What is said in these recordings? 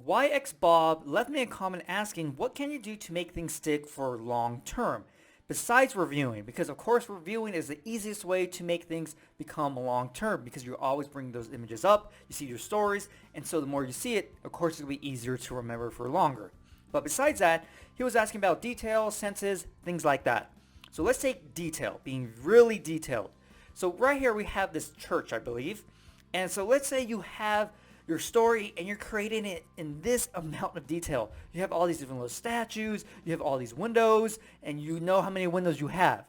YXBob left me a comment asking, what can you do to make things stick for long term? Besides reviewing, because of course reviewing is the easiest way to make things become long term because you always bring those images up, you see your stories, and so the more you see it, of course it'll be easier to remember for longer. But besides that, he was asking about detail, senses, things like that. So let's take detail, being really detailed. So right here we have this church, I believe. And so let's say you have your story and you're creating it in this amount of detail. You have all these different little statues, you have all these windows, and you know how many windows you have.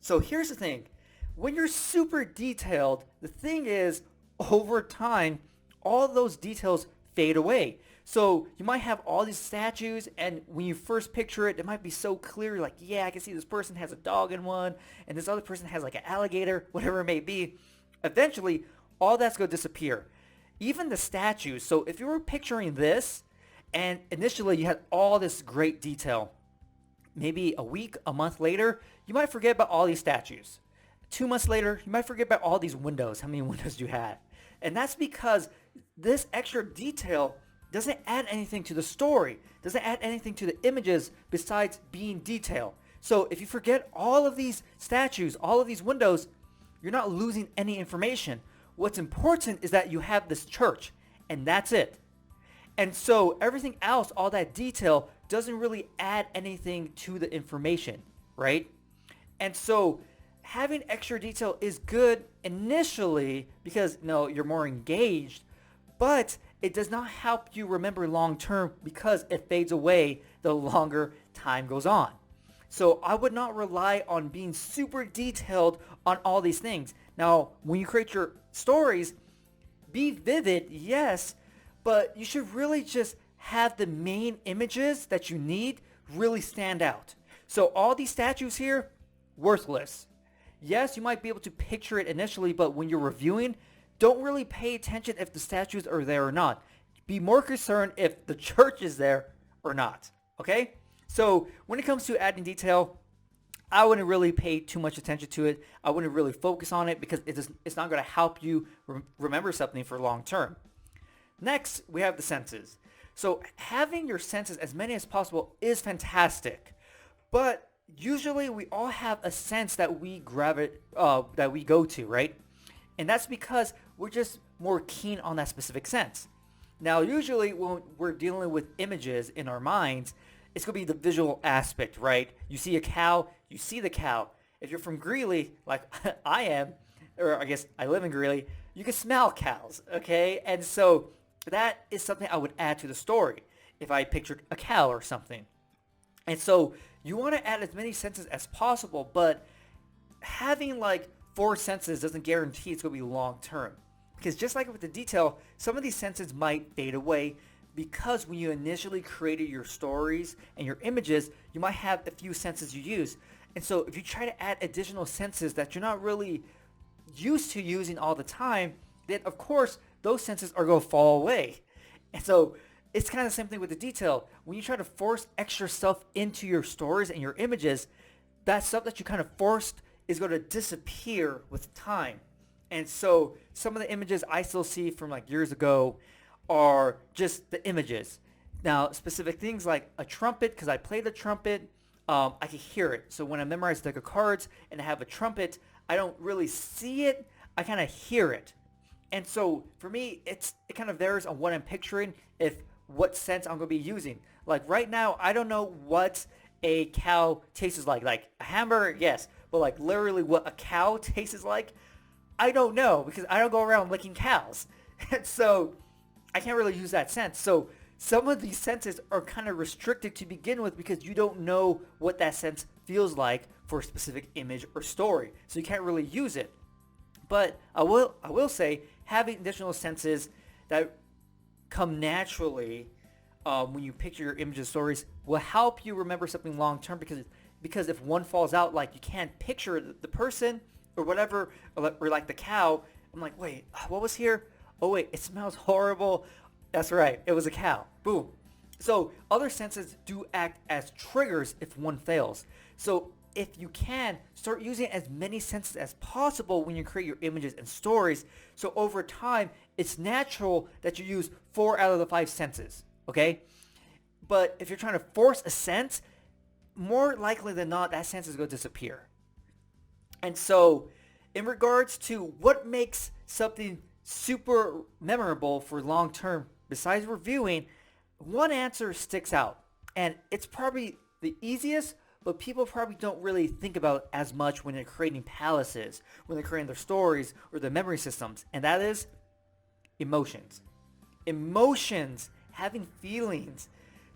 So here's the thing. When you're super detailed, the thing is, over time, all those details fade away. So you might have all these statues, and when you first picture it, it might be so clear, like, yeah, I can see this person has a dog in one, and this other person has like an alligator, whatever it may be. Eventually, all that's going to disappear. Even the statues. So if you were picturing this, and initially you had all this great detail, maybe a week, a month later, you might forget about all these statues. 2 months later, you might forget about all these windows, how many windows you had. And that's because this extra detail doesn't add anything to the story, doesn't add anything to the images besides being detail. So if you forget all of these statues, all of these windows, you're not losing any information. What's important is that you have this church, and that's it. And so everything else, all that detail, doesn't really add anything to the information, right? And so having extra detail is good initially because, you're more engaged, but it does not help you remember long term because it fades away the longer time goes on. So I would not rely on being super detailed on all these things. Now, when you create your stories, be vivid, yes, but you should really just have the main images that you need really stand out. So all these statues here, worthless. Yes, you might be able to picture it initially, but when you're reviewing, don't really pay attention if the statues are there or not. Be more concerned if the church is there or not, okay? So when it comes to adding detail, I wouldn't really pay too much attention to it. I wouldn't really focus on it because it's not going to help you remember something for long term. Next, we have the senses. So having your senses as many as possible is fantastic, but usually we all have a sense that we that we go to, right? And that's because we're just more keen on that specific sense. Now, usually when we're dealing with images in our minds, it's going to be the visual aspect, right? You see a cow, you see the cow. If you're from Greeley, like I am, or I guess I live in Greeley, you can smell cows, okay? And so that is something I would add to the story if I pictured a cow or something. And so you want to add as many senses as possible, but having like 4 senses doesn't guarantee it's going to be long term. Because just like with the detail, some of these senses might fade away because when you initially created your stories and your images, you might have a few senses you use. And so if you try to add additional senses that you're not really used to using all the time, then of course those senses are going to fall away. And so it's kind of the same thing with the detail. When you try to force extra stuff into your stories and your images, that stuff that you kind of forced is going to disappear with time. And so some of the images I still see from like years ago are just the images. Now, specific things like a trumpet, because I play the trumpet, I can hear it. So when I memorize a deck of cards and I have a trumpet, I don't really see it. I kind of hear it. And so for me, it kind of varies on what I'm picturing, what sense I'm going to be using. Like right now, I don't know what a cow tastes like. Like a hamburger, yes. But like literally what a cow tastes like, I don't know because I don't go around licking cows. And so I can't really use that sense. So some of these senses are kind of restricted to begin with because you don't know what that sense feels like for a specific image or story. So you can't really use it. But I will say having additional senses that come naturally when you picture your images stories will help you remember something long term because if one falls out, like you can't picture the person or whatever, or like the cow, I'm like, wait, what was here? Oh wait, it smells horrible. That's right, it was a cow. Boom. So other senses do act as triggers if one fails. So if you can, start using as many senses as possible when you create your images and stories. So over time, it's natural that you use 4 out of the 5 senses. okay? But if you're trying to force a sense, more likely than not, that sense is going to disappear. And so, in regards to what makes something super memorable for long term, besides reviewing, one answer sticks out. And it's probably the easiest, but people probably don't really think about it as much when they're creating palaces, when they're creating their stories or their memory systems. And that is emotions. Emotions, having feelings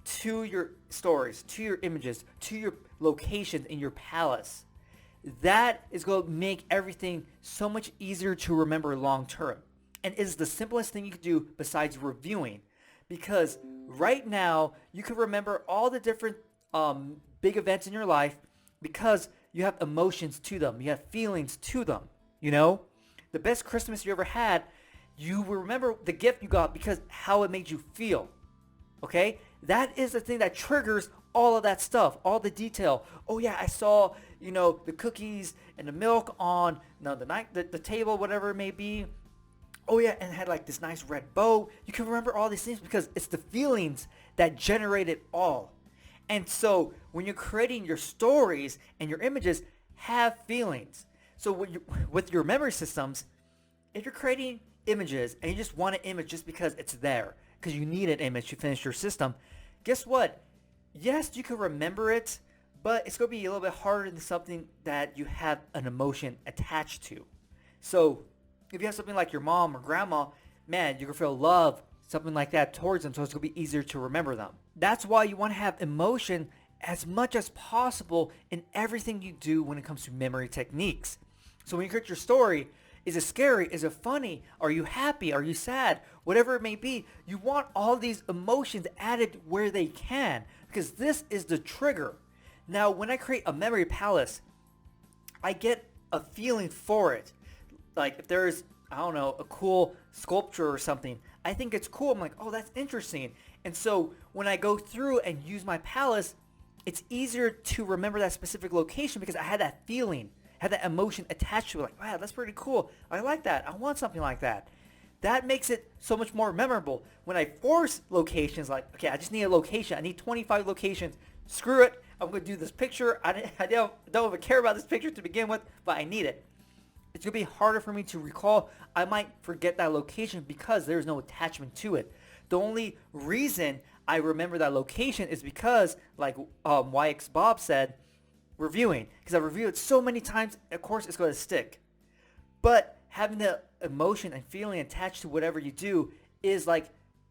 to your stories, to your images, to your locations in your palace. That is going to make everything so much easier to remember long term. And is the simplest thing you can do besides reviewing. Because right now, you can remember all the different big events in your life because you have emotions to them. You have feelings to them. You know? The best Christmas you ever had, you will remember the gift you got because how it made you feel. Okay? That is the thing that triggers all of that stuff, all the detail. Oh yeah, I saw, the cookies and the milk on the table, whatever it may be. Oh yeah, and it had like this nice red bow. You can remember all these things because it's the feelings that generate it all. And so when you're creating your stories and your images, have feelings. So with your memory systems, if you're creating images and you just want an image just because it's there, because you need an image to finish your system, guess what? Yes, you can remember it, but it's going to be a little bit harder than something that you have an emotion attached to. So if you have something like your mom or grandma, man, you can feel love, something like that towards them, so it's going to be easier to remember them. That's why you want to have emotion as much as possible in everything you do when it comes to memory techniques. So when you create your story, is it scary? Is it funny? Are you happy? Are you sad? Whatever it may be, you want all these emotions added where they can because this is the trigger. Now, when I create a memory palace, I get a feeling for it. Like if there's, a cool sculpture or something, I think it's cool. I'm like, oh, that's interesting. And so when I go through and use my palace, it's easier to remember that specific location because I had that feeling, had that emotion attached to it. Like, wow, that's pretty cool. I like that. I want something like that. That makes it so much more memorable. When I force locations, like, okay, I just need a location. I need 25 locations. Screw it. I'm going to do this picture. I don't even care about this picture to begin with, but I need it. It's going to be harder for me to recall. I might forget that location because there's no attachment to it. The only reason I remember that location is because, like YX Bob said, reviewing. Because I reviewed it so many times, of course it's going to stick. But having the emotion and feeling attached to whatever you do is like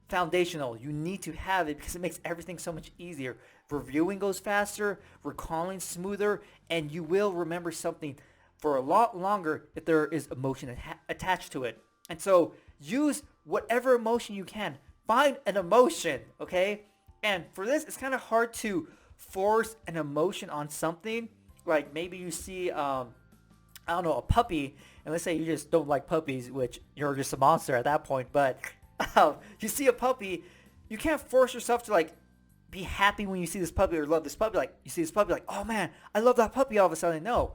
foundational. You need to have it because it makes everything so much easier. Reviewing goes faster, recalling smoother, and you will remember something for a lot longer if there is emotion attached to it. And so use whatever emotion you can. Find an emotion, okay? And for this, it's kind of hard to force an emotion on something. Like maybe you see, a puppy, and let's say you just don't like puppies, which you're just a monster at that point, but you see a puppy, you can't force yourself to like be happy when you see this puppy or love this puppy. Like you see this puppy like, oh man, I love that puppy all of a sudden. No.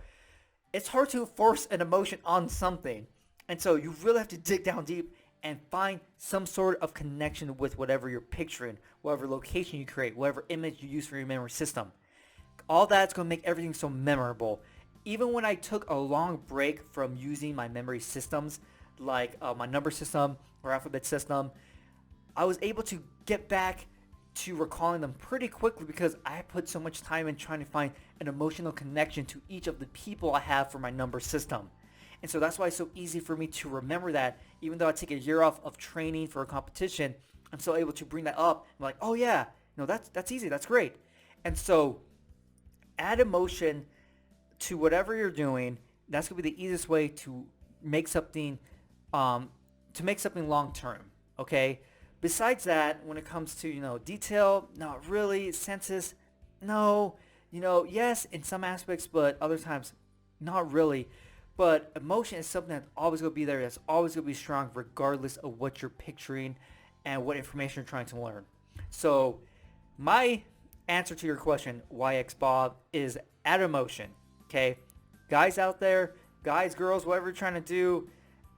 It's hard to force an emotion on something. And so you really have to dig down deep and find some sort of connection with whatever you're picturing, whatever location you create, whatever image you use for your memory system. All that's going to make everything so memorable. Even when I took a long break from using my memory systems, like my number system or alphabet system, I was able to get back to recalling them pretty quickly because I put so much time in trying to find an emotional connection to each of the people I have for my number system. And so that's why it's so easy for me to remember that. Even though I take a year off of training for a competition, I'm still able to bring that up. I'm like, oh yeah, that's easy, that's great. And so add emotion to whatever you're doing. That's going to be the easiest way to make something long term, okay? Besides that, when it comes to, detail, not really. Census, no. Yes, in some aspects, but other times, not really. But emotion is something that's always going to be there. That's always going to be strong regardless of what you're picturing and what information you're trying to learn. So my answer to your question, YX Bob, is add emotion, okay? Guys out there, guys, girls, whatever you're trying to do,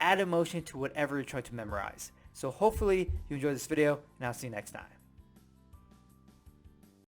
add emotion to whatever you're trying to memorize. So hopefully you enjoyed this video, and I'll see you next time.